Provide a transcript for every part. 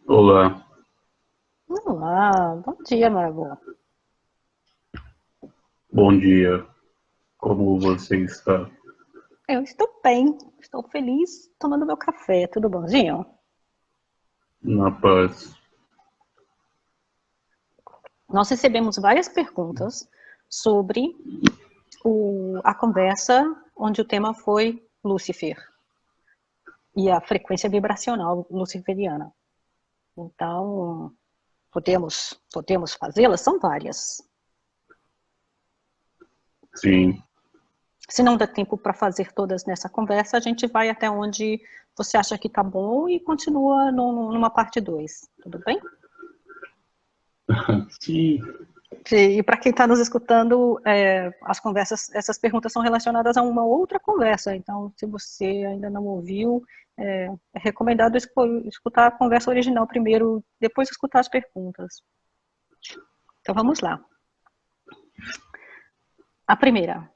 Olá, Olá, bom dia, meu amor. bom dia. Como você está? Eu estou bem, estou feliz tomando meu café, tudo bonzinho? Na paz. Nós recebemos várias perguntas sobre a conversa onde o tema foi Lúcifer e a frequência vibracional luciferiana. Então, podemos fazê-las? São várias. Sim, Se não der tempo para fazer todas nessa conversa, a gente vai até onde você acha que está bom e continua numa parte 2. Tudo bem? sim. E para quem está nos escutando, as conversas, essas perguntas são relacionadas a uma outra conversa. Então, se você ainda não ouviu, é recomendado escutar a conversa original primeiro, depois escutar as perguntas. Então, vamos lá. A primeira.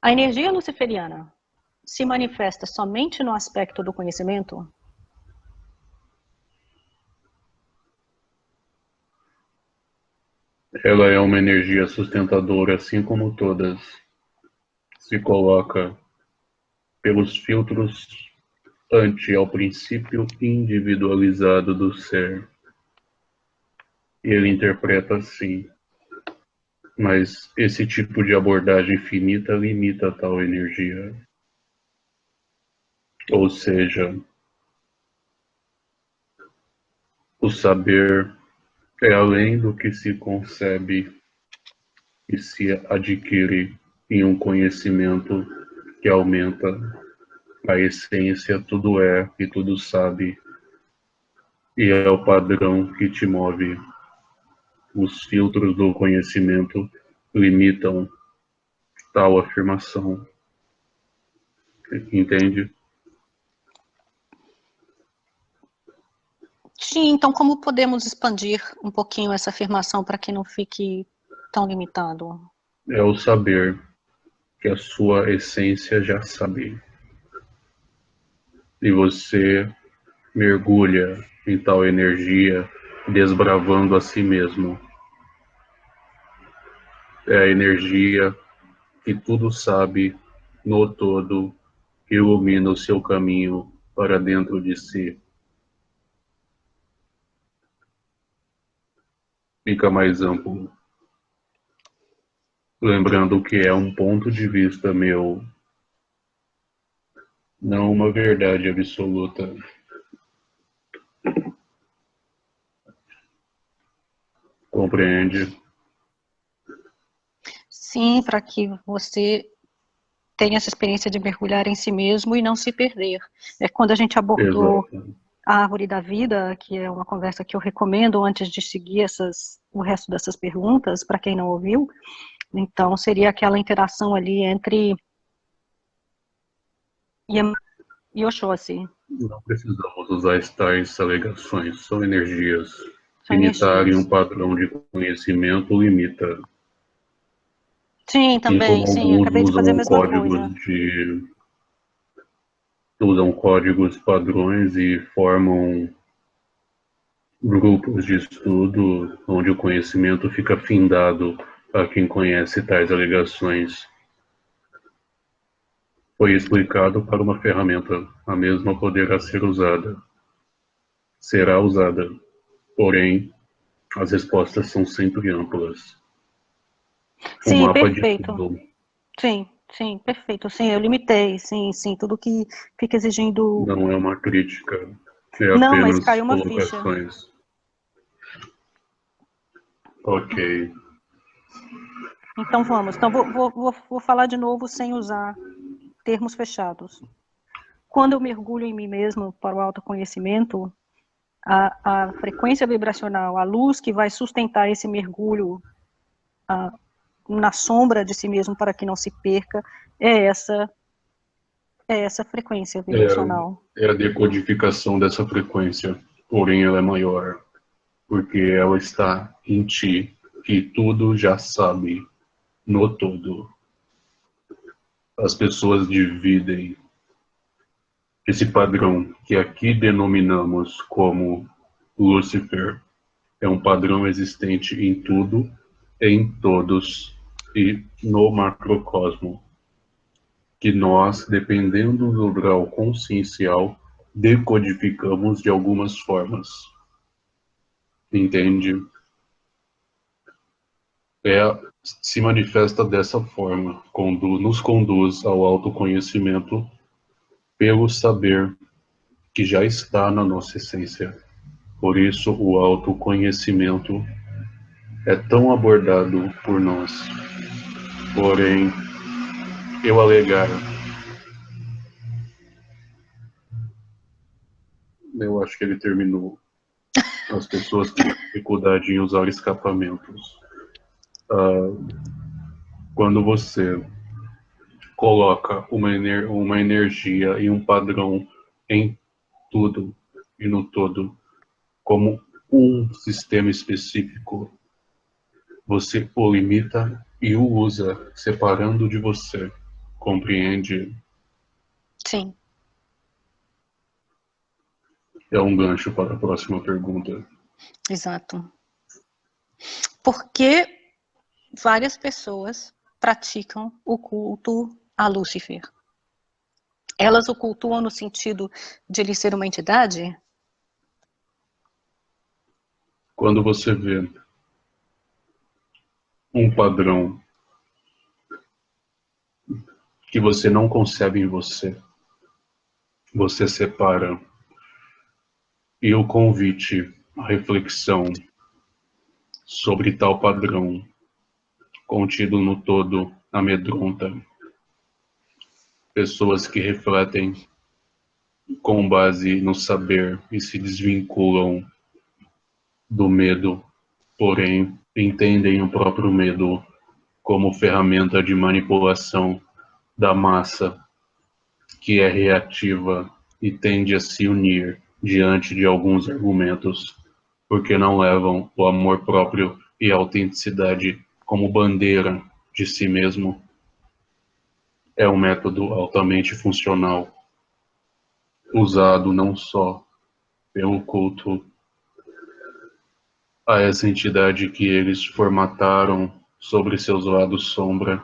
A energia luciferiana se manifesta somente no aspecto do conhecimento? Ela é uma energia sustentadora, assim como todas. Se coloca pelos filtros ante ao princípio individualizado do ser. E ele interpreta assim. Mas esse tipo de abordagem finita limita tal energia. Ou seja, o saber é além do que se concebe e se adquire em um conhecimento que aumenta a essência, tudo é e tudo sabe, e é o padrão que te move. Os filtros do conhecimento limitam tal afirmação, entende? Sim, então como podemos expandir um pouquinho essa afirmação para que não fique tão limitado? É o saber que a sua essência já sabe, e você mergulha em tal energia, desbravando a si mesmo. É a energia que tudo sabe no todo, que ilumina o seu caminho para dentro de si. Fica mais amplo, lembrando que é um ponto de vista meu, não uma verdade absoluta. Compreende? Sim, para que você tenha essa experiência de mergulhar em si mesmo e não se perder. É quando a gente abordou Exato. a árvore da vida, que é uma conversa que eu recomendo antes de seguir o resto dessas perguntas, para quem não ouviu. Então, seria aquela interação ali entre Yama e Oxóssi. Não precisamos usar tais alegações, são energias. São Limitarem um energias. padrão de conhecimento limita. Sim, Assim também, como sim, alguns acabei de fazer a mesma coisa. usam códigos padrões e formam grupos de estudo onde o conhecimento fica findado a quem conhece tais alegações. Foi explicado para uma ferramenta, a mesma poderá ser usada, será usada, porém, as respostas são sempre amplas. O Sim, mapa de perfeito. tudo Sim, sim, perfeito. Sim, eu limitei. Sim, sim, tudo que fica exigindo. não é uma crítica, é Não, mas apenas caiu uma ficha. colocações. Ok, Então vamos. Então vou falar de novo sem usar termos fechados. Quando eu mergulho em mim mesmo para o autoconhecimento, a frequência vibracional, a luz que vai sustentar esse mergulho na sombra de si mesmo para que não se perca, é essa, é essa frequência vibracional. é a decodificação dessa frequência, porém ela é maior, porque ela está em ti, que tudo já sabe no todo. As pessoas dividem esse padrão que aqui denominamos como Lúcifer é um padrão existente em tudo, em todos e no macrocosmo, que nós, dependendo do grau consciencial, decodificamos de algumas formas. Entende? Se manifesta dessa forma, nos conduz ao autoconhecimento pelo saber que já está na nossa essência. Por isso, o autoconhecimento é tão abordado por nós. Porém, eu alegar, eu acho que ele terminou. As pessoas têm dificuldade em usar escapamentos. Quando você coloca uma energia e um padrão em tudo e no todo, como um sistema específico, você o limita e o usa separando de você. Compreende? Sim. É um gancho para a próxima pergunta. Exato. Por que várias pessoas praticam o culto a Lúcifer? Elas o cultuam no sentido de ele ser uma entidade? Quando você vê um padrão que você não concebe em você, você separa. E o convite à reflexão sobre tal padrão contido no todo amedronta pessoas que refletem com base no saber e se desvinculam do medo, porém entendem o próprio medo como ferramenta de manipulação da massa que é reativa e tende a se unir diante de alguns argumentos, porque não levam o amor próprio e a autenticidade como bandeira de si mesmo. É um método altamente funcional, usado não só pelo culto a essa entidade que eles formataram sobre seus lados sombra,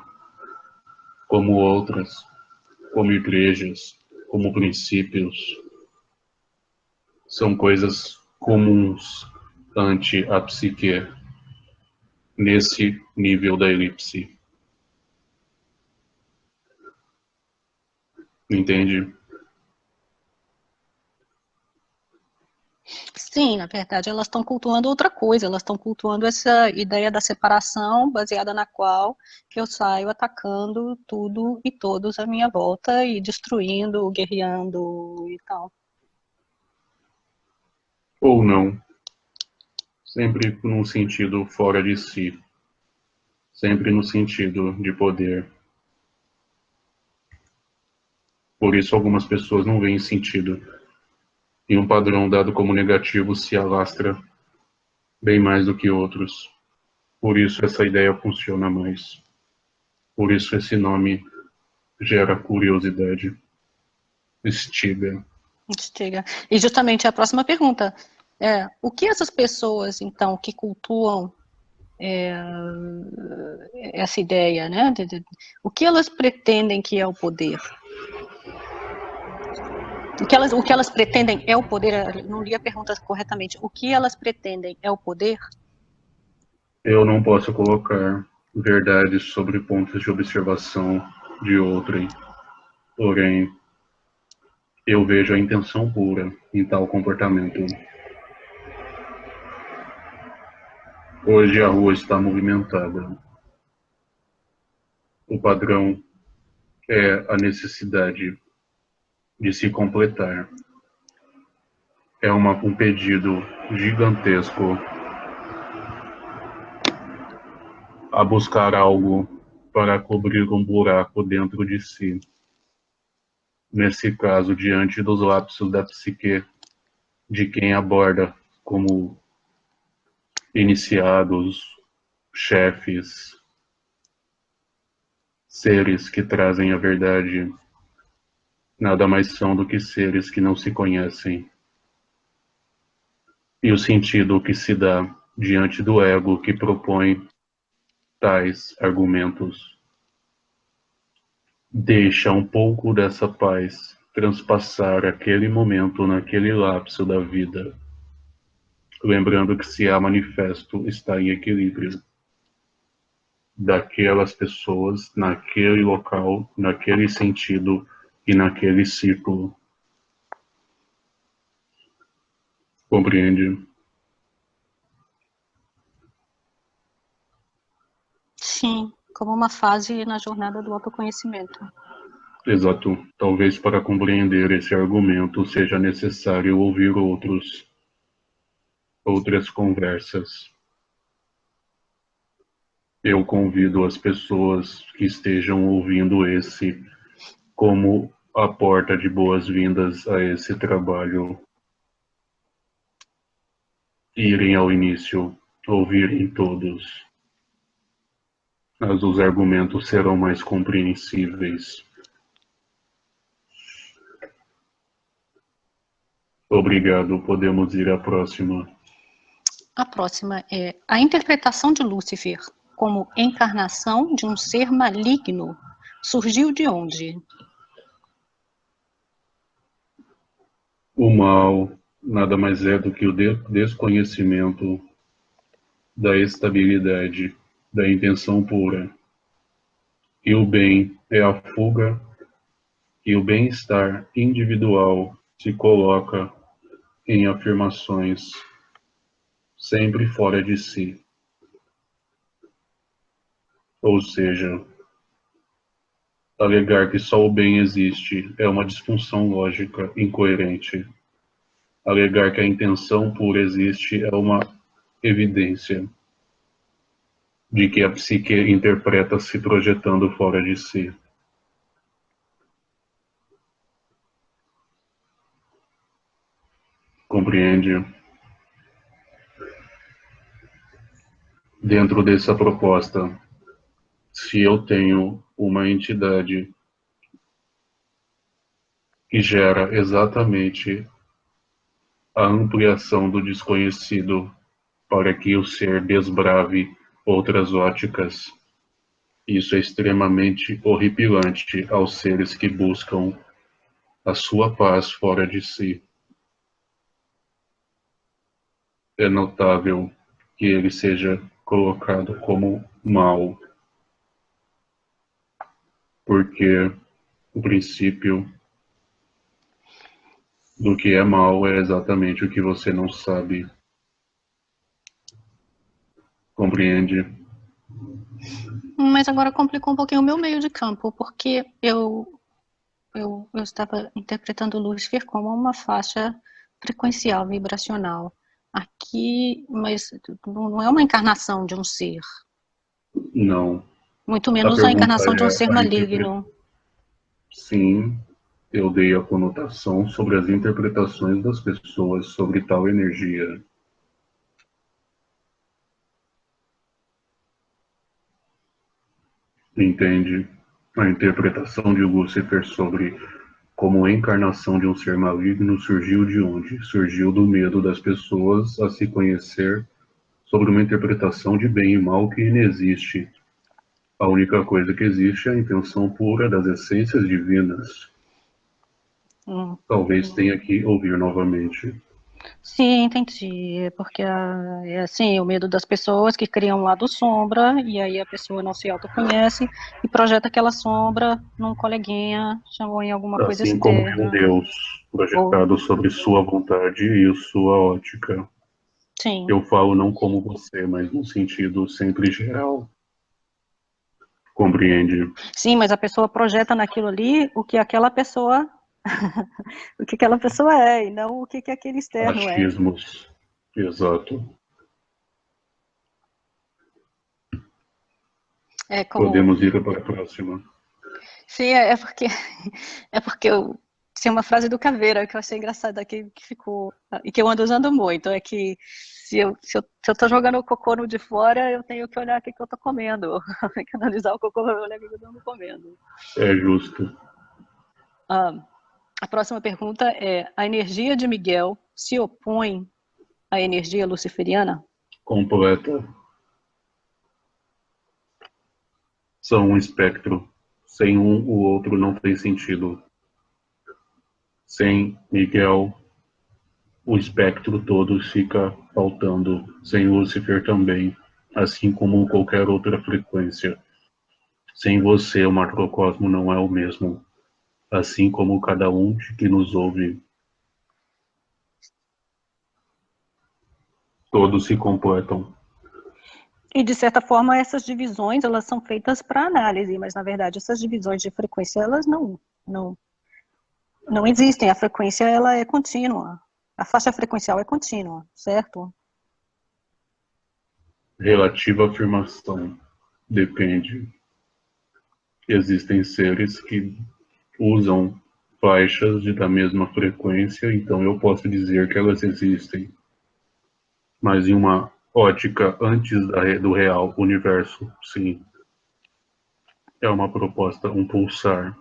como outras, como igrejas, como princípios. São coisas comuns ante a psique nesse nível da elipse. Entende? Sim, na verdade, elas estão cultuando outra coisa, elas estão cultuando essa ideia da separação, baseada na qual eu saio atacando tudo e todos à minha volta e destruindo, guerreando e tal. Ou não. Sempre num sentido fora de si. Sempre no sentido de poder. Por isso algumas pessoas não veem sentido. E um padrão dado como negativo se alastra bem mais do que outros. Por isso essa ideia funciona mais. Por isso esse nome gera curiosidade. Estiga. Chega. E justamente a próxima pergunta é: o que essas pessoas, então, que cultuam essa ideia, né? O que elas pretendem que é o poder? O que elas pretendem é o poder? Eu não li a pergunta corretamente. O que elas pretendem é o poder? Eu não posso colocar verdades sobre pontos de observação de outrem, porém, eu vejo a intenção pura em tal comportamento. Hoje a rua está movimentada. O padrão é a necessidade de se completar. É um pedido gigantesco a buscar algo para cobrir um buraco dentro de si. Nesse caso, diante dos lapsos da psique de quem aborda como iniciados, chefes, seres que trazem a verdade, nada mais são do que seres que não se conhecem. e o sentido que se dá diante do ego que propõe tais argumentos. Deixa um pouco dessa paz transpassar aquele momento naquele lapso da vida, lembrando que se há manifesto está em equilíbrio daquelas pessoas, naquele local, naquele sentido e naquele ciclo. Compreende? Sim, como uma fase na jornada do autoconhecimento. Exato. Talvez para compreender esse argumento seja necessário ouvir outras conversas. Eu convido as pessoas que estejam ouvindo esse como a porta de boas-vindas a esse trabalho. Irem ao início, ouvirem todos, mas os argumentos serão mais compreensíveis. Obrigado, podemos ir à próxima. A próxima é a interpretação de Lúcifer como encarnação de um ser maligno surgiu de onde? O mal nada mais é do que o desconhecimento da estabilidade, da intenção pura. E o bem é a fuga que o bem-estar individual se coloca em afirmações sempre fora de si. Ou seja, alegar que só o bem existe é uma disfunção lógica incoerente. Alegar que a intenção pura existe é uma evidência de que a psique interpreta se projetando fora de si. Compreende? Dentro dessa proposta, se eu tenho uma entidade que gera exatamente a ampliação do desconhecido para que o ser desbrave outras óticas, isso é extremamente horripilante aos seres que buscam a sua paz fora de si. É notável que ele seja colocado como mal, porque o princípio do que é mal é exatamente o que você não sabe. Compreende? Mas agora complicou um pouquinho o meu meio de campo, porque eu estava interpretando Lúcifer como uma faixa frequencial, vibracional. Aqui, mas não é uma encarnação de um ser. Não. Muito A menos a pergunta encarnação de um é ser maligno. Sim, eu dei a conotação sobre as interpretações das pessoas sobre tal energia. Entende? A interpretação de Lúcifer sobre como a encarnação de um ser maligno surgiu de onde? Surgiu do medo das pessoas a se conhecer sobre uma interpretação de bem e mal que inexiste. A única coisa que existe é a intenção pura das essências divinas. Talvez tenha que ouvir novamente. Sim, entendi. Porque é assim, o medo das pessoas que criam um lado sombra, e aí a pessoa não se autoconhece e projeta aquela sombra num coleguinha, chamou em alguma coisa Assim como em um externa. Deus Ou, projetado sobre sua vontade e sua ótica. sim. Eu falo não como você, mas no sentido sempre geral. Compreende? Sim, mas a pessoa projeta naquilo ali o que aquela pessoa o que aquela pessoa é, e não o que aquele externo é. Achismos. Exato. É como. Podemos ir para a próxima. Sim, é porque eu tinha uma frase do Caveira que eu achei engraçada que ficou e que eu ando usando muito, é que se eu tô jogando o cocô no de fora, eu tenho que olhar o que eu tô comendo. Tenho que analisar o cocô e olhar o que eu tô comendo. É justo. A próxima pergunta é: a energia de Miguel se opõe a energia luciferiana? Completa. São um espectro. Sem um, o outro não tem sentido. Sem Miguel, o espectro todo fica faltando. Sem Lúcifer também, assim como qualquer outra frequência. Sem você, o macrocosmo não é o mesmo. Assim como cada um que nos ouve. Todos se completam. E, de certa forma, essas divisões, elas são feitas para análise, mas, na verdade, essas divisões de frequência, elas não existem. A frequência, ela é contínua. A faixa frequencial é contínua, certo? Relativa afirmação. Depende. Existem seres que usam faixas da mesma frequência, então eu posso dizer que elas existem. Mas em uma ótica antes do real universo, sim. É uma proposta, um pulsar.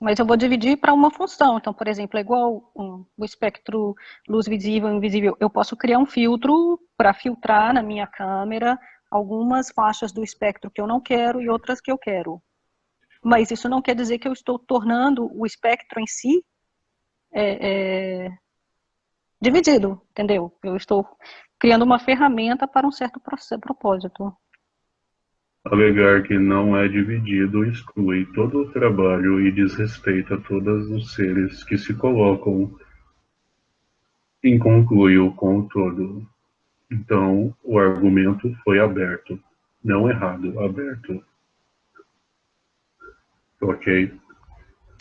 Mas eu vou dividir para uma função. Então, por exemplo, é igual o espectro luz visível e invisível. Eu posso criar um filtro para filtrar na minha câmera algumas faixas do espectro que eu não quero e outras que eu quero. Mas isso não quer dizer que eu estou tornando o espectro em si dividido, entendeu? Eu estou criando uma ferramenta para um certo propósito. Alegar que não é dividido exclui todo o trabalho e desrespeita todos os seres que se colocam e conclui com o todo. Então, o argumento foi aberto. Não errado, aberto. Ok?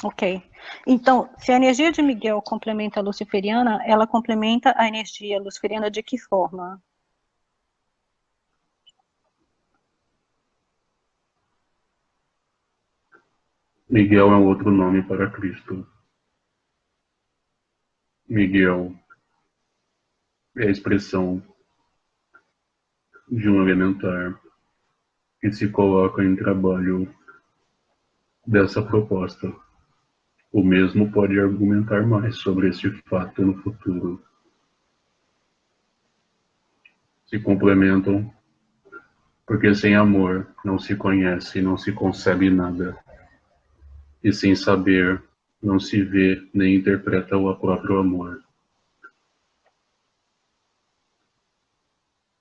Ok. Então, se a energia de Miguel complementa a luciferiana, ela complementa a energia luciferiana de que forma? Miguel é um outro nome para Cristo. Miguel é a expressão de um elementar que se coloca em trabalho dessa proposta. O mesmo pode argumentar mais sobre este fato no futuro. Se complementam, porque sem amor não se conhece e não se concebe nada. E sem saber não se vê nem interpreta o próprio amor.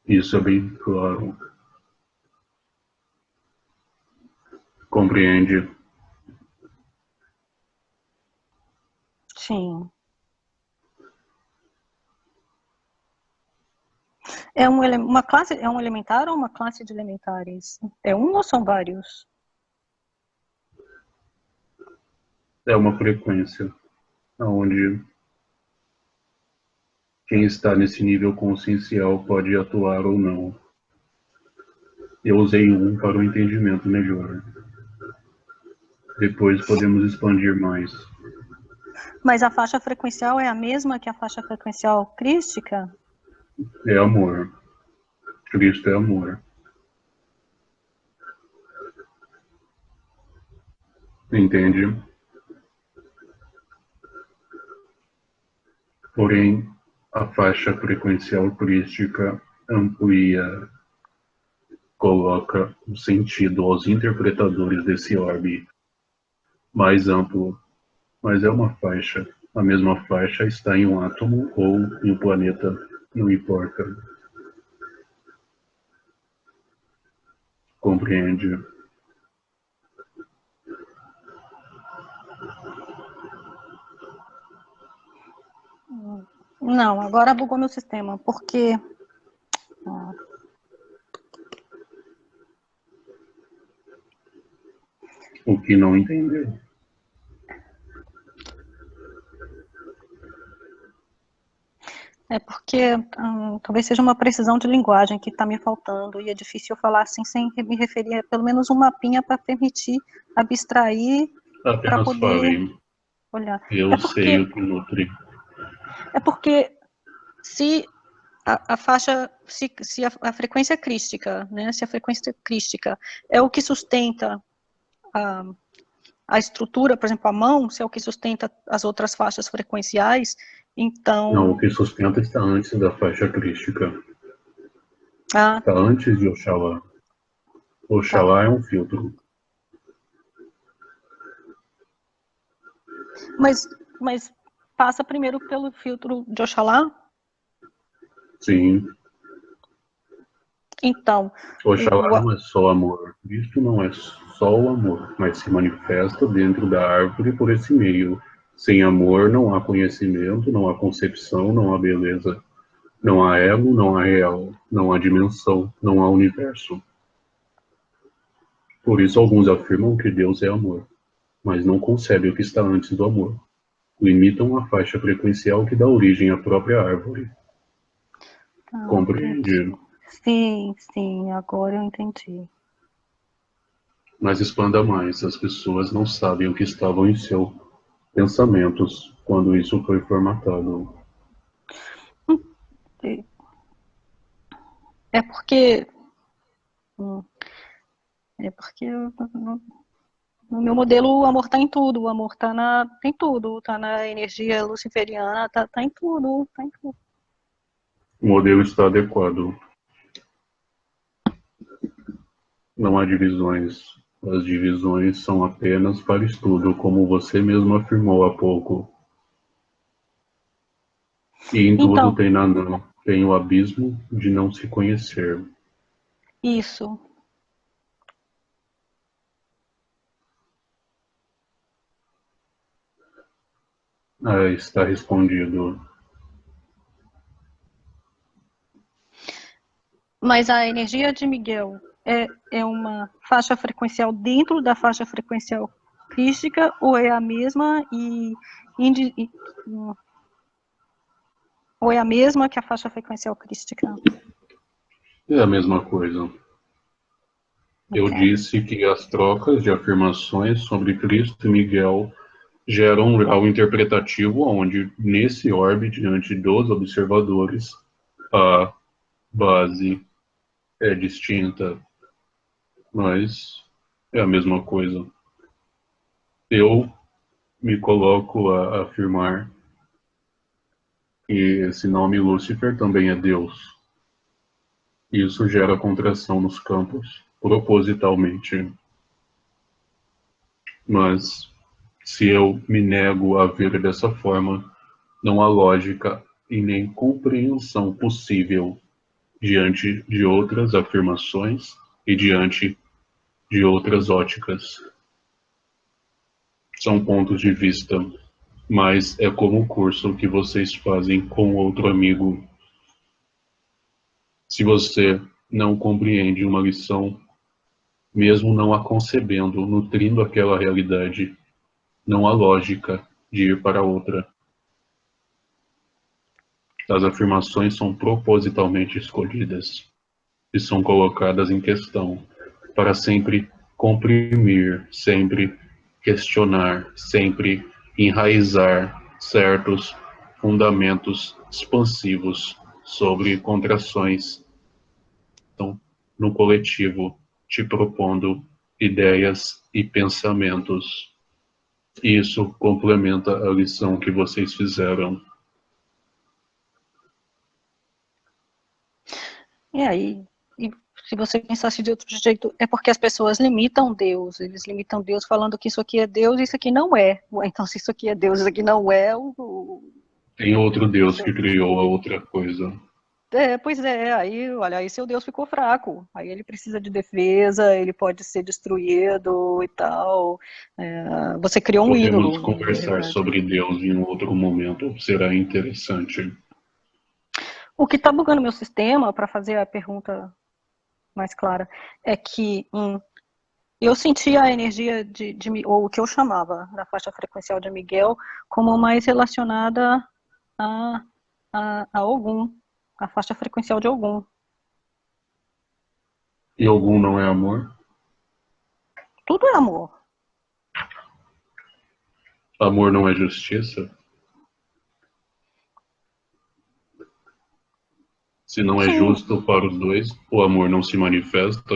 Isso é bem claro. Compreende? Sim. Uma classe, é um elementar ou uma classe de elementares? É um ou são vários? É uma frequência onde quem está nesse nível consciencial pode atuar ou não. Eu usei um para o entendimento melhor. Depois podemos expandir mais. Mas a faixa frequencial é a mesma que a faixa frequencial crística? É amor. Cristo é amor. Entende? Porém, a faixa frequencial crística amplia, coloca um sentido aos interpretadores desse orbe mais amplo, mas é uma faixa. A mesma faixa está em um átomo ou em um planeta, não importa. Compreende? Não, agora bugou meu sistema, porque... O que não entendeu. É porque talvez seja uma precisão de linguagem que está me faltando, e é difícil eu falar assim sem me referir a pelo menos um mapinha para permitir abstrair, para Apenas poder falei. olhar. Eu sei o que nutre. É porque se a faixa, se a frequência crística, né, se a frequência crística é o que sustenta a a estrutura, por exemplo, a mão, se é o que sustenta as outras faixas frequenciais, então... Não, o que sustenta está antes da faixa crística. Ah, Está antes de Oxalá. tá. Oxalá é um filtro. Mas passa primeiro pelo filtro de Oxalá? Sim. Então, Oxalá não é só amor. Cristo não é só o amor, mas se manifesta dentro da árvore por esse meio. Sem amor não há conhecimento, não há concepção, não há beleza. Não há ego, não há real, não há dimensão, não há universo. Por isso alguns afirmam que Deus é amor, mas não concebem o que está antes do amor. Limitam a faixa frequencial que dá origem à própria árvore. Compreendido. Sim, sim, agora eu entendi. Mas expanda mais, as pessoas não sabem o que estavam em seus pensamentos quando isso foi formatado. É porque no meu modelo o amor está em tudo, o amor tem tudo, está na energia luciferiana, tá em tudo, tá em tudo. O modelo está adequado. Não há divisões. As divisões são apenas para estudo, como você mesmo afirmou há pouco. E em tudo Então, tem Nanã, tem o abismo de não se conhecer. isso. Está respondido. Mas a energia de Miguel é uma faixa frequencial dentro da faixa frequencial crística ou é a mesma ou é a mesma que a faixa frequencial crística? É a mesma coisa. Eu Okay. disse que as trocas de afirmações sobre Cristo e Miguel geram um grau interpretativo onde, nesse orbe, diante dos observadores, a base é distinta, mas é a mesma coisa. Eu me coloco a afirmar que esse nome Lúcifer também é Deus. Isso gera contração nos campos, propositalmente. Mas se eu me nego a ver dessa forma, não há lógica e nem compreensão possível diante de outras afirmações e diante de outras óticas. São pontos de vista, mas é como o curso que vocês fazem com outro amigo. Se você não compreende uma lição, mesmo não a concebendo, nutrindo aquela realidade, não há lógica de ir para outra. As afirmações são propositalmente escolhidas e são colocadas em questão para sempre comprimir, sempre questionar, sempre enraizar certos fundamentos expansivos sobre contrações no coletivo, te propondo ideias e pensamentos. Isso complementa a lição que vocês fizeram. E aí, se você pensasse de outro jeito, é porque as pessoas limitam Deus, eles limitam Deus falando que isso aqui é Deus e isso aqui não é. Então, se isso aqui é Deus e isso aqui não é, Tem outro Deus que criou a outra coisa. pois é, aí, olha, aí seu Deus ficou fraco, aí ele precisa de defesa, ele pode ser destruído e tal, você criou um Podemos ídolo, na conversar realidade. sobre Deus em um outro momento, será interessante. O que está bugando meu sistema, para fazer a pergunta mais clara, é que eu sentia a energia ou o que eu chamava da faixa frequencial de Miguel, como mais relacionada a Ogum, a faixa frequencial de Ogum. E algum não é amor? Tudo é amor. Amor não é justiça? Se não é Sim, justo para os dois, o amor não se manifesta?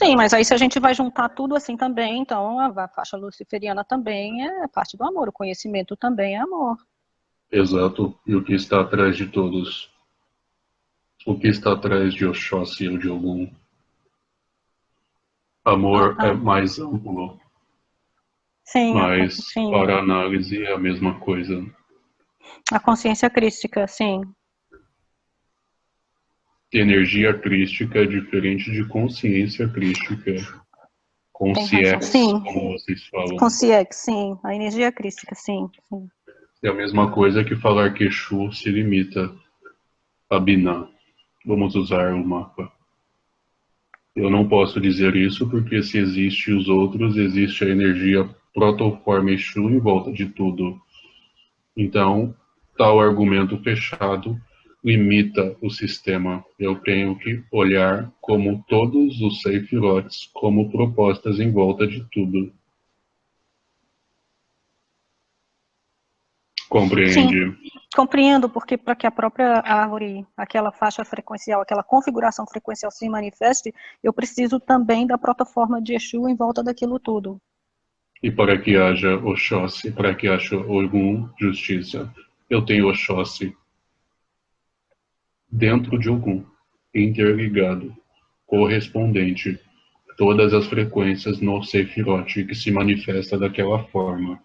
Sim, mas aí se a gente vai juntar tudo assim também, então a faixa luciferiana também é parte do amor, o conhecimento também é amor. Exato. E o que está atrás de todos? O que está atrás de Oxóssi ou de Ogum? Amor é mais amplo, Sim, mas sim, para análise é a mesma coisa. a consciência crística, sim. Energia crística é diferente de consciência crística. Tem razão. Consciex, Sim, como vocês falam. consciência, sim, a energia crística, sim, sim. É a mesma coisa que falar que Exu se limita a Binah. Vamos usar o mapa. Eu não posso dizer isso porque se existe os outros, existe a energia protoforme Exu em volta de tudo. Então, tal argumento fechado limita o sistema. Eu tenho que olhar como todos os Sephiroths como propostas em volta de tudo. Sim, Compreende? compreendo, porque para que a própria árvore, aquela faixa frequencial, aquela configuração frequencial se manifeste, eu preciso também da protoforma de Exu em volta daquilo tudo. E para que haja Oxóssi, para que haja Ogum, justiça, eu tenho Oxóssi dentro de Ogum, interligado, correspondente, todas as frequências no Sephiroth que se manifesta daquela forma.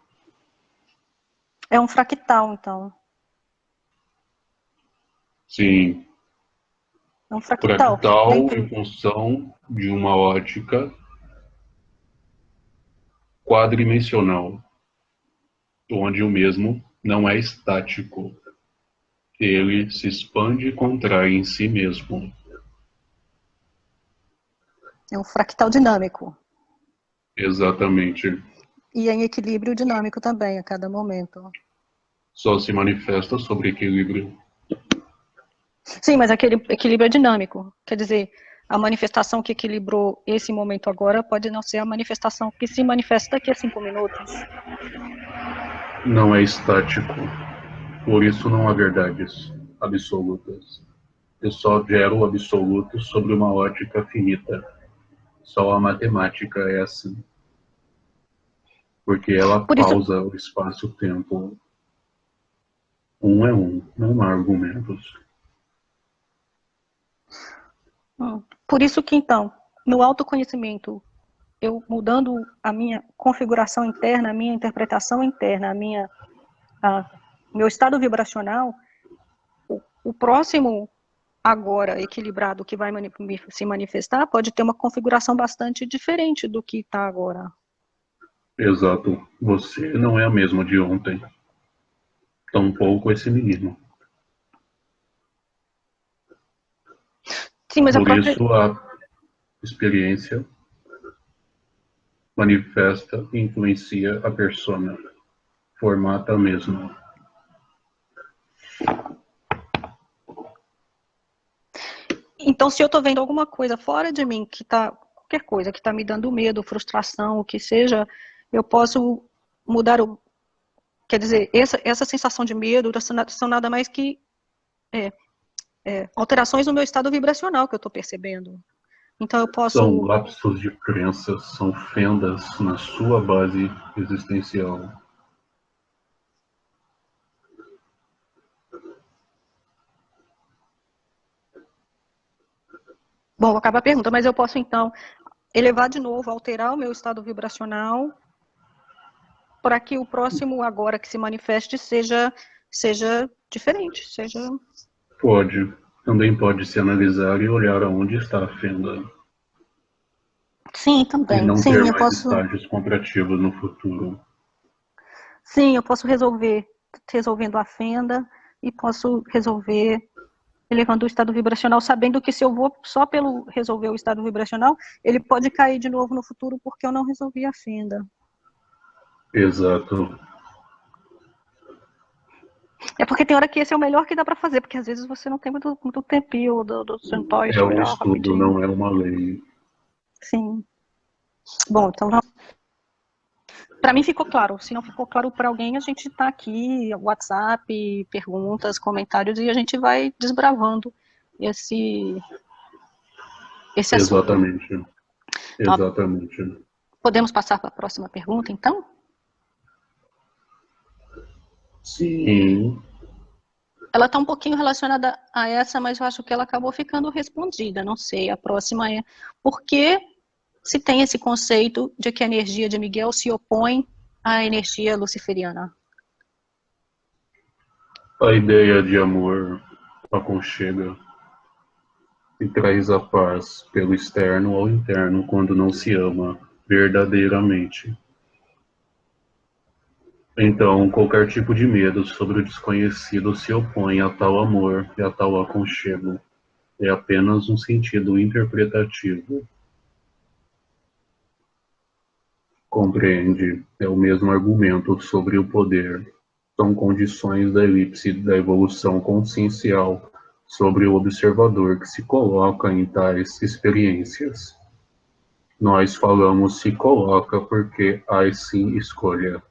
É um fractal, então. Sim, É um fractal fractal em dentro. função de uma ótica quadrimensional, onde o mesmo não é estático, ele se expande e contrai em si mesmo. É um fractal dinâmico. Exatamente. E em equilíbrio dinâmico também, a cada momento. Só se manifesta sobre equilíbrio. Sim, mas aquele equilíbrio é dinâmico. Quer dizer, a manifestação que equilibrou esse momento agora pode não ser a manifestação que se manifesta daqui a 5 minutos. Não é estático. Por isso não há verdades absolutas. Eu só gero o absoluto sobre uma ótica finita. Só a matemática é assim. Porque ela Por isso, pausa o espaço-tempo. Um é um, não há argumentos. por isso que então, no autoconhecimento, eu mudando a minha configuração interna, a minha interpretação interna, meu estado vibracional, o próximo agora equilibrado que vai se manifestar pode ter uma configuração bastante diferente do que está agora. Exato. Você não é a mesma de ontem. Tampouco esse menino. Sim, mas a Por própria. isso a experiência manifesta e influencia a persona. Formata a mesma. Então, se eu estou vendo alguma coisa fora de mim que está, qualquer coisa que está me dando medo, frustração, o que seja, eu posso mudar o. Quer dizer, essa sensação de medo são nada mais que alterações no meu estado vibracional que eu estou percebendo. Então, eu São posso. lapsos de crenças, são fendas na sua base existencial. Bom, acaba a pergunta, mas eu posso então elevar de novo, alterar o meu estado vibracional para que o próximo agora que se manifeste seja diferente, seja. Pode. Também pode se analisar e olhar aonde está a fenda. Sim, E também. não ter Sim, eu mais posso. estágios contrativos no futuro. Sim, eu posso resolver resolvendo a fenda e posso resolver elevando o estado vibracional, sabendo que se eu vou só pelo resolver o estado vibracional, ele pode cair de novo no futuro porque eu não resolvi a fenda. Exato. É porque tem hora que esse é o melhor que dá para fazer, porque às vezes você não tem muito tempinho do sentar e É um esperar estudo, rapidinho. não é uma lei. Sim. Bom, então para mim ficou claro. Se não ficou claro para alguém, a gente está aqui, WhatsApp, perguntas, comentários, e a gente vai desbravando esse assunto. Exatamente. Exatamente. Podemos passar para a próxima pergunta, então? Sim. Ela está um pouquinho relacionada a essa, mas eu acho que ela acabou ficando respondida. Não sei. A próxima é: por que se tem esse conceito de que a energia de Miguel se opõe à energia luciferiana? A ideia de amor aconchega e traz a paz pelo externo ao interno quando não se ama verdadeiramente. Então, qualquer tipo de medo sobre o desconhecido se opõe a tal amor e a tal aconchego. É apenas um sentido interpretativo. Compreende? É o mesmo argumento sobre o poder. São condições da elipse da evolução consciencial sobre o observador que se coloca em tais experiências. Nós falamos se coloca porque há sim escolha.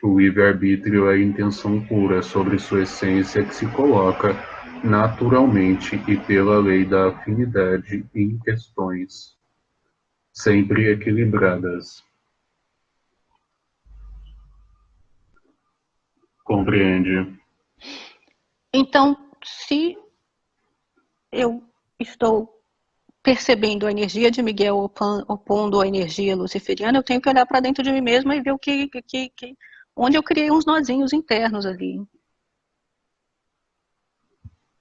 O livre-arbítrio é a intenção pura sobre sua essência que se coloca naturalmente e pela lei da afinidade em questões sempre equilibradas. Compreende? Então, se eu estou percebendo a energia de Miguel opondo a energia luciferiana, eu tenho que olhar para dentro de mim mesma e ver onde eu criei uns nozinhos internos ali.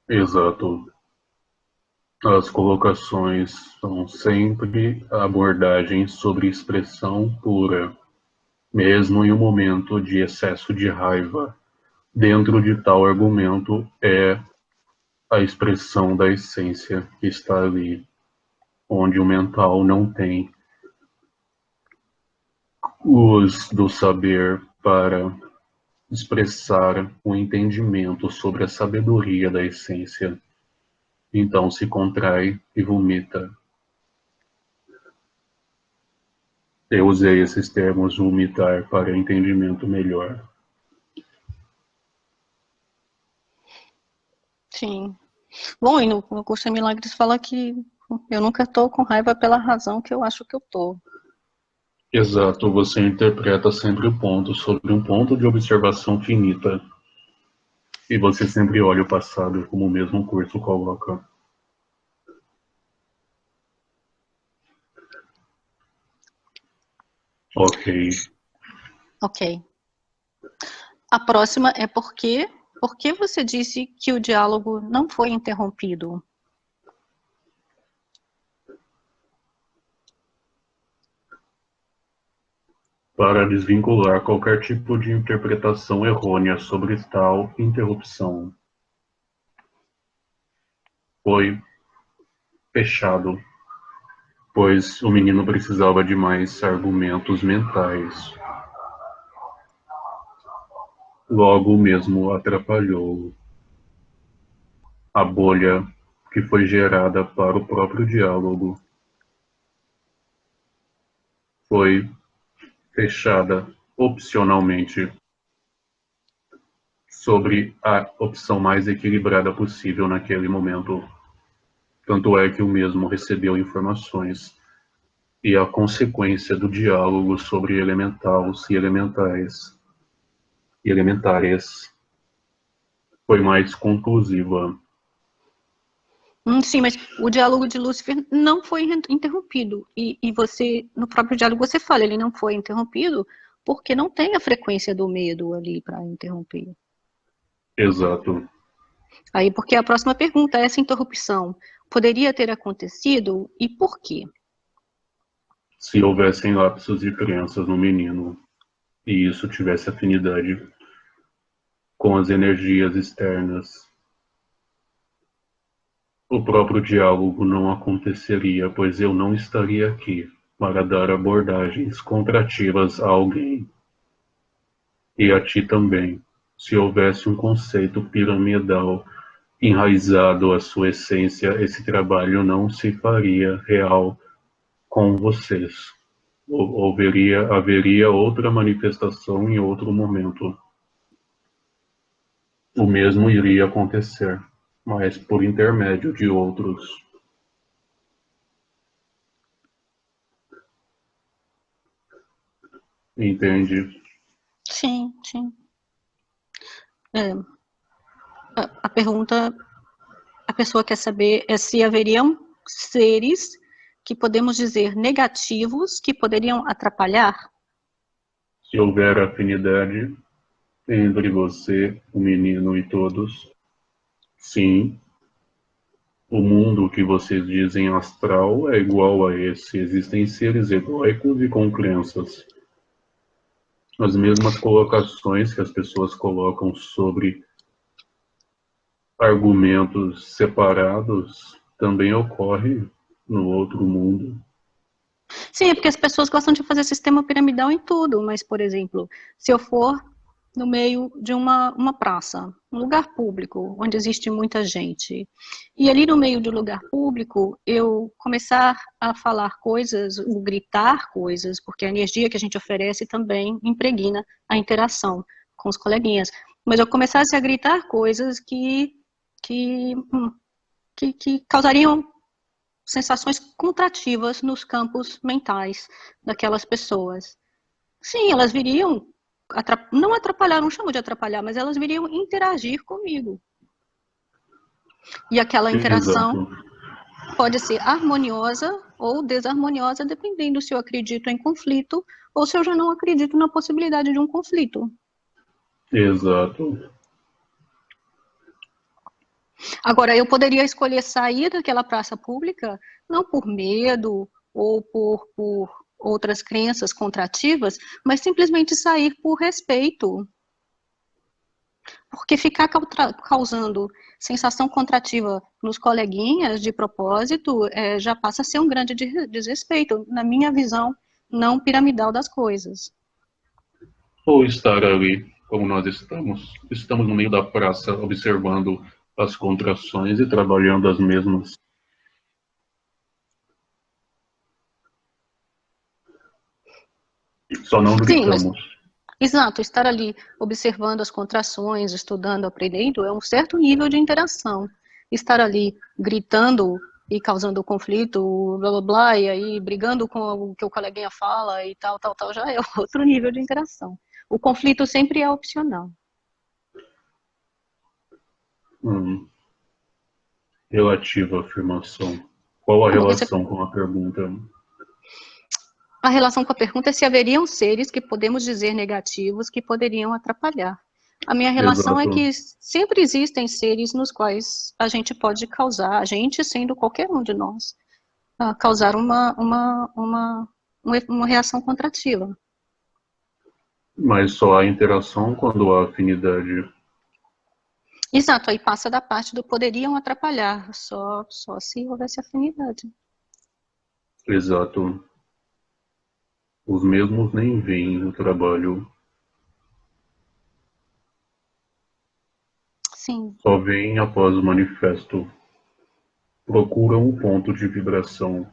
Exato. As colocações são sempre abordagens sobre expressão pura, mesmo em um momento de excesso de raiva. Dentro de tal argumento é a expressão da essência que está ali, onde o mental não tem luz do saber para expressar o entendimento sobre a sabedoria da essência. Então se contrai e vomita. Eu usei esses termos vomitar para entendimento melhor. Sim. Bom, e no curso de Milagres fala que eu nunca estou com raiva pela razão que eu acho que eu estou. Exato, você interpreta sempre o ponto sobre um ponto de observação finita. E você sempre olha o passado, como o mesmo curso coloca. Ok. Ok. A próxima é por que você disse que o diálogo não foi interrompido? Para desvincular qualquer tipo de interpretação errônea sobre tal interrupção. Foi fechado, pois o menino precisava de mais argumentos mentais. Logo mesmo atrapalhou a bolha que foi gerada para o próprio diálogo. Foi fechada opcionalmente sobre a opção mais equilibrada possível naquele momento. Tanto é que o mesmo recebeu informações e a consequência do diálogo sobre elementals e elementais e elementares foi mais conclusiva. Sim, mas o diálogo de Lúcifer não foi interrompido. E você, no próprio diálogo, você fala, ele não foi interrompido porque não tem a frequência do medo ali para interromper. Exato. Aí, porque a próxima pergunta, essa interrupção poderia ter acontecido e por quê? Se houvessem lapsos de crenças no menino e isso tivesse afinidade com as energias externas, o próprio diálogo não aconteceria, pois eu não estaria aqui para dar abordagens contrativas a alguém. E a ti também. Se houvesse um conceito piramidal enraizado à sua essência, esse trabalho não se faria real com vocês. Haveria outra manifestação em outro momento. O mesmo iria acontecer, mas por intermédio de outros. Entende? Sim, sim. A pergunta, a pessoa quer saber se haveriam seres que podemos dizer negativos que poderiam atrapalhar? Se houver afinidade entre você, o menino e todos, sim, o mundo que vocês dizem astral é igual a esse. Existem seres egóicos e com crenças. As mesmas colocações que as pessoas colocam sobre argumentos separados também ocorrem no outro mundo. Sim, é porque as pessoas gostam de fazer sistema piramidal em tudo, mas, por exemplo, se eu for no meio de uma praça, um lugar público, onde existe muita gente, e ali no meio de um lugar público eu começar a falar coisas, ou gritar coisas, porque a energia que a gente oferece também impregna a interação com os coleguinhas, mas eu começasse a gritar coisas que, que causariam sensações contrativas nos campos mentais daquelas pessoas. Sim, elas viriam, não atrapalhar, não chamo de atrapalhar, mas elas viriam interagir comigo. E aquela interação Exato. pode ser harmoniosa ou desarmoniosa, dependendo se eu acredito em conflito ou se eu já não acredito na possibilidade de um conflito. Exato. Agora, eu poderia escolher sair daquela praça pública não por medo ou por outras crenças contrativas, mas simplesmente sair por respeito. Porque ficar causando sensação contrativa nos coleguinhas de propósito já passa a ser um grande desrespeito, na minha visão não piramidal das coisas. Ou estar ali, como nós estamos no meio da praça observando as contrações e trabalhando as mesmas. Só não Sim, mas gritamos. exato, estar ali observando as contrações, estudando, aprendendo, é um certo nível de interação. Estar ali gritando e causando conflito, blá blá blá, e aí brigando com o que o coleguinha fala e tal, tal, tal, já é outro nível de interação. O conflito sempre é opcional. Relativa afirmação. Qual a Tá bom, esse relação com a pergunta? A relação com a pergunta é se haveriam seres que podemos dizer negativos que poderiam atrapalhar. A minha relação é Exato. que sempre existem seres nos quais a gente pode causar, a gente sendo qualquer um de nós, causar uma reação contrativa. Mas só há interação quando há afinidade. Exato, aí passa da parte do poderiam atrapalhar, só se houvesse afinidade. Exato. Os mesmos nem veem o trabalho, Sim, só veem após o manifesto. Procuram o ponto de vibração,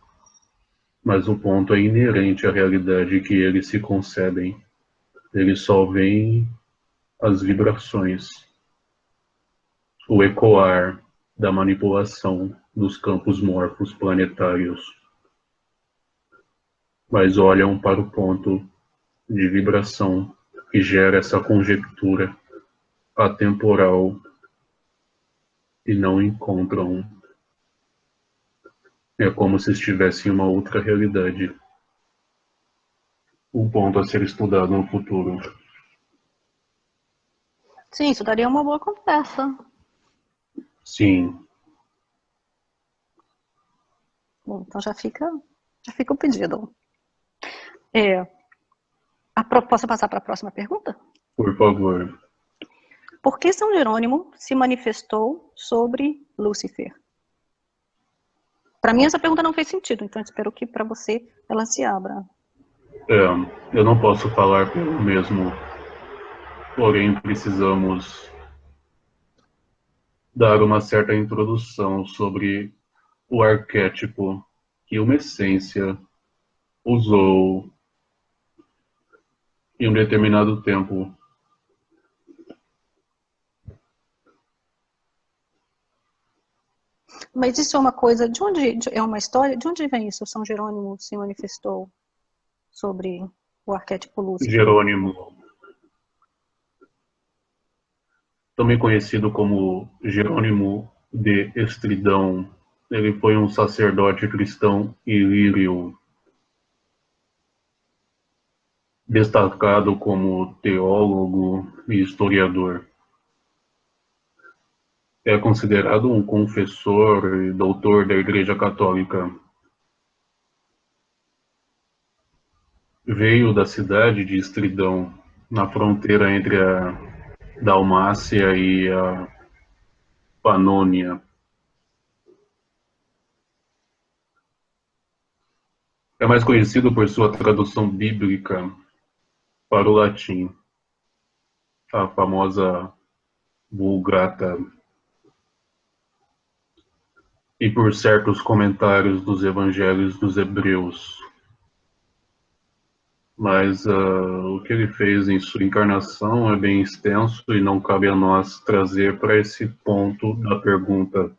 mas o ponto é inerente à realidade que eles se concebem. Eles só veem as vibrações, o ecoar da manipulação dos campos morfos planetários, mas olham para o ponto de vibração que gera essa conjectura atemporal e não encontram. É como se estivesse em uma outra realidade. Um ponto a ser estudado no futuro. sim, isso daria uma boa conversa. Sim, Bom, então já fica o pedido. Posso passar para a próxima pergunta? por favor. Por que São Jerônimo se manifestou sobre Lúcifer? Para mim essa pergunta não fez sentido, então espero que para você ela se abra. Eu não posso falar pelo mesmo, porém precisamos dar uma certa introdução sobre o arquétipo que uma essência usou em um determinado tempo. Mas isso é uma coisa, é uma história? De onde vem isso? São Jerônimo se manifestou sobre o arquétipo Lúcifer? Jerônimo, também conhecido como Jerônimo de Estridão, ele foi um sacerdote cristão ilírio, destacado como teólogo e historiador. É considerado um confessor e doutor da Igreja Católica. Veio da cidade de Estridão, na fronteira entre a Dalmácia e a Panônia. É mais conhecido por sua tradução bíblica para o latim, a famosa Vulgata, e por certos comentários dos evangelhos dos hebreus. Mas o que ele fez em sua encarnação é bem extenso e não cabe a nós trazer para esse ponto da pergunta.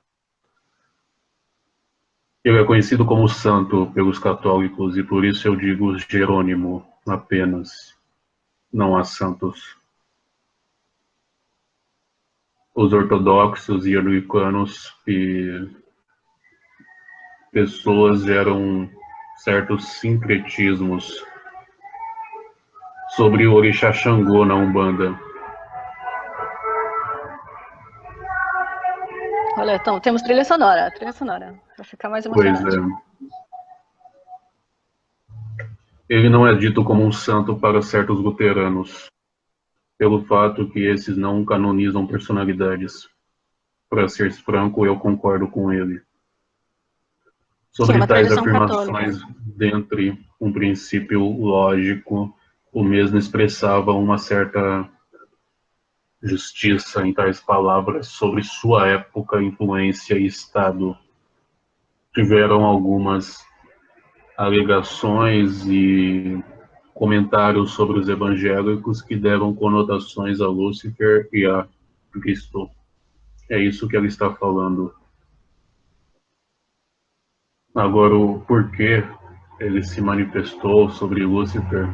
Ele é conhecido como santo pelos católicos e por isso eu digo Jerônimo apenas, não há santos. Os ortodoxos e anglicanos e pessoas geram certos sincretismos sobre o orixá Xangô na Umbanda. Olha, então, temos trilha sonora, para ficar mais emocionante. Pois é. Ele não é dito como um santo para certos luteranos, pelo fato que esses não canonizam personalidades. Para ser franco, eu concordo com ele. Sobre tais afirmações, dentre um princípio lógico, o mesmo expressava uma certa justiça em tais palavras sobre sua época, influência e estado. Tiveram algumas alegações e comentários sobre os evangélicos que deram conotações a Lúcifer e a Cristo. É isso que ele está falando. Agora, o porquê ele se manifestou sobre Lúcifer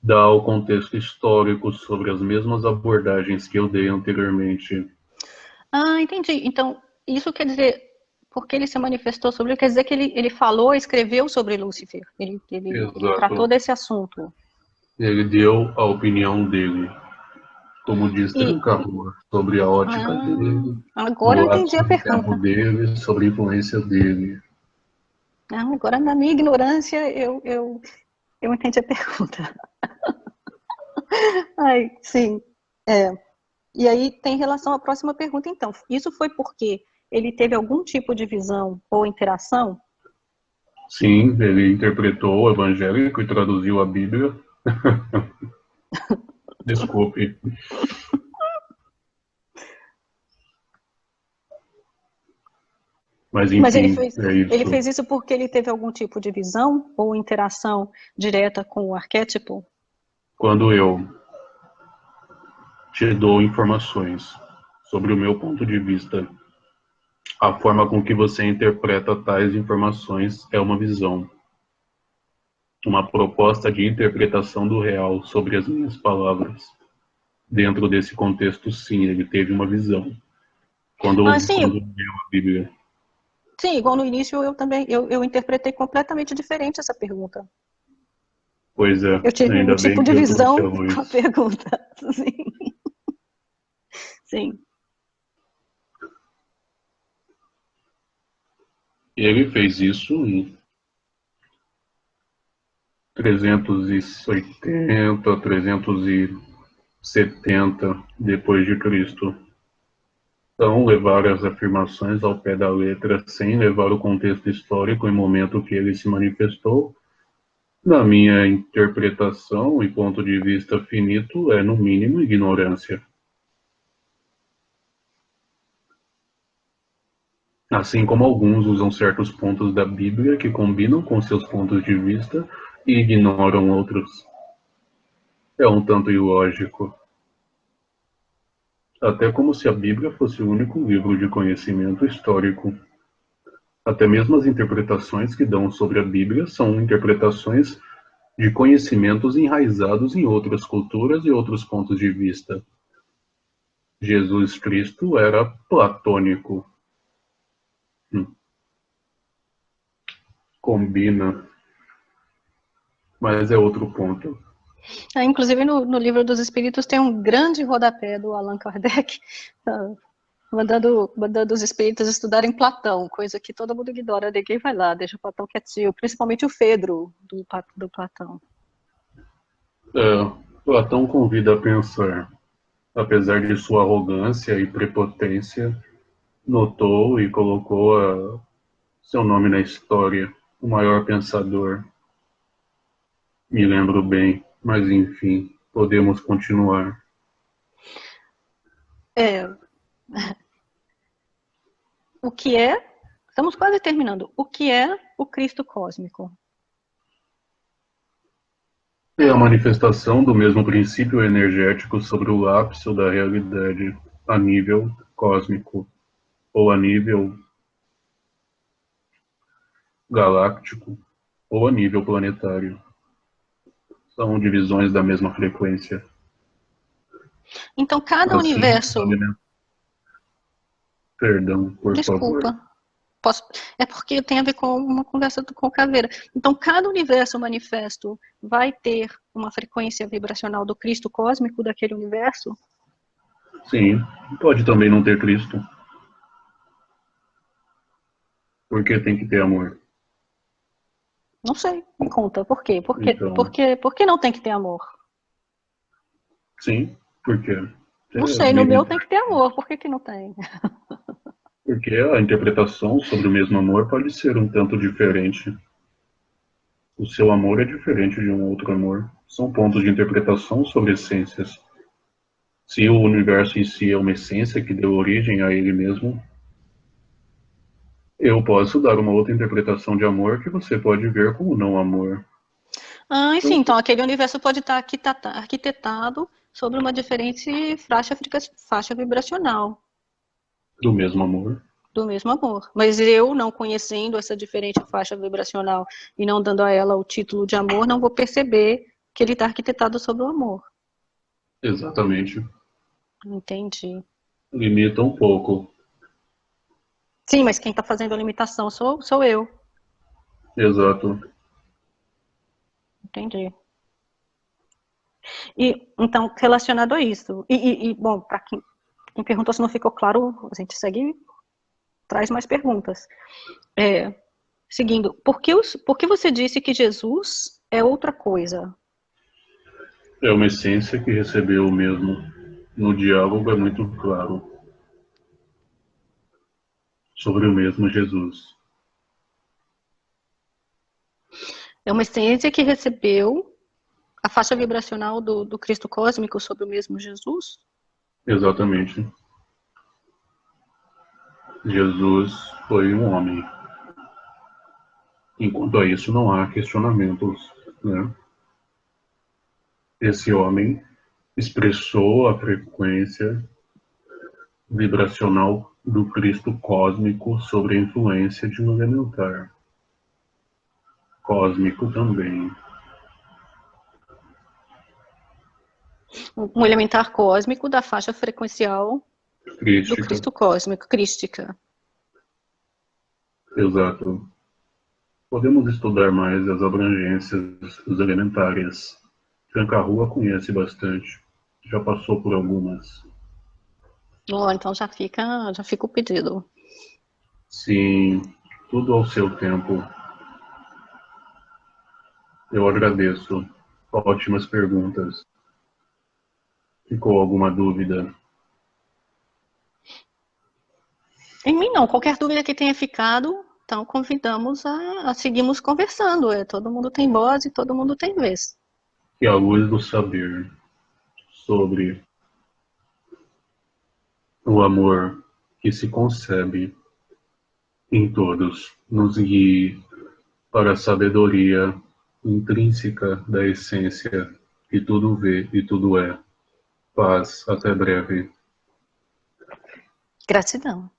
dá o contexto histórico sobre as mesmas abordagens que eu dei anteriormente. Ah, entendi. Então, isso quer dizer, porque ele se manifestou sobre, quer dizer que ele falou, escreveu sobre Lúcifer. Ele tratou desse assunto. Ele deu a opinião dele, como diz Tranca-Rua, sobre a ótica dele, agora eu entendi a pergunta dele, sobre a influência dele. Agora, na minha ignorância, eu entendi a pergunta. Ai, sim. E aí tem relação à próxima pergunta, então. Isso foi porque ele teve algum tipo de visão ou interação? Sim, ele interpretou o evangélico e traduziu a Bíblia. Desculpe. Mas enfim, ele fez isso porque ele teve algum tipo de visão ou interação direta com o arquétipo? Quando eu te dou informações sobre o meu ponto de vista, a forma com que você interpreta tais informações é uma visão. Uma proposta de interpretação do real sobre as minhas palavras. Dentro desse contexto, sim, ele teve uma visão. Quando leu a Bíblia. Sim, igual no início eu também, eu interpretei completamente diferente essa pergunta. Pois é. Eu tive um tipo de visão com a pergunta. Sim. Sim. Ele fez isso em 380, 370 depois de Cristo. Então, levar as afirmações ao pé da letra, sem levar o contexto histórico e momento que ele se manifestou, na minha interpretação e ponto de vista finito, é no mínimo ignorância. Assim como alguns usam certos pontos da Bíblia que combinam com seus pontos de vista e ignoram outros. É um tanto ilógico. Até como se a Bíblia fosse o único livro de conhecimento histórico. Até mesmo as interpretações que dão sobre a Bíblia são interpretações de conhecimentos enraizados em outras culturas e outros pontos de vista. Jesus Cristo era platônico. Combina, mas é outro ponto. Inclusive, no Livro dos Espíritos tem um grande rodapé do Allan Kardec, mandando os espíritos estudarem Platão, coisa que todo mundo ignora, ninguém vai lá, deixa o Platão quietinho, principalmente o Fedro do Platão. Platão convida a pensar. Apesar de sua arrogância e prepotência, notou e colocou seu nome na história, o maior pensador. Me lembro bem, mas enfim, podemos continuar. O que é? Estamos quase terminando. O que é o Cristo cósmico? É a manifestação do mesmo princípio energético sobre o ápice da realidade, a nível cósmico, ou a nível galáctico, ou a nível planetário. São divisões da mesma frequência. Então, cada Assim, universo... Perdão, por Desculpa. favor. É porque tem a ver com uma conversa com Caveira. Então, cada universo manifesto vai ter uma frequência vibracional do Cristo cósmico daquele universo? Sim, pode também não ter Cristo. Porque tem que ter amor. Não sei, me conta. Por quê? Então, Por que não tem que ter amor? sim, por quê? Não sei, no meu tem que ter amor. Por que não tem? Porque a interpretação sobre o mesmo amor pode ser um tanto diferente. O seu amor é diferente de um outro amor. São pontos de interpretação sobre essências. Se o universo em si é uma essência que deu origem a ele mesmo, eu posso dar uma outra interpretação de amor que você pode ver como não amor. Sim, então aquele universo pode estar arquitetado sobre uma diferente faixa vibracional. Do mesmo amor. Do mesmo amor. Mas eu, não conhecendo essa diferente faixa vibracional e não dando a ela o título de amor, não vou perceber que ele está arquitetado sobre o amor. Exatamente. Entendi. Limita um pouco. Sim, mas quem está fazendo a limitação sou eu. Exato. Entendi. E, então, relacionado a isso, bom, para quem perguntou se não ficou claro, a gente segue, traz mais perguntas. Seguindo, por que você disse que Jesus é outra coisa? É uma essência que recebeu o mesmo. No diálogo é muito claro. Sobre o mesmo Jesus. É uma essência que recebeu a faixa vibracional do Cristo cósmico sobre o mesmo Jesus? Exatamente. Jesus foi um homem. Enquanto a isso, não há questionamentos, né? Esse homem expressou a frequência vibracional do Cristo cósmico sobre a influência de um elementar cósmico também. Um elementar cósmico da faixa frequencial Crística. do Cristo cósmico, crística. Exato. Podemos estudar mais as abrangências dos elementares. Tranca-Rua conhece bastante. Já passou por algumas. Então já fica o pedido. Sim, tudo ao seu tempo. Eu agradeço. Ótimas perguntas. Ficou alguma dúvida? Em mim não, qualquer dúvida que tenha ficado, então convidamos a seguirmos conversando. Todo mundo tem voz e todo mundo tem vez. E a luz do saber sobre o amor que se concebe em todos nos guie para a sabedoria intrínseca da essência que tudo vê e tudo é. Paz, até breve. Gratidão.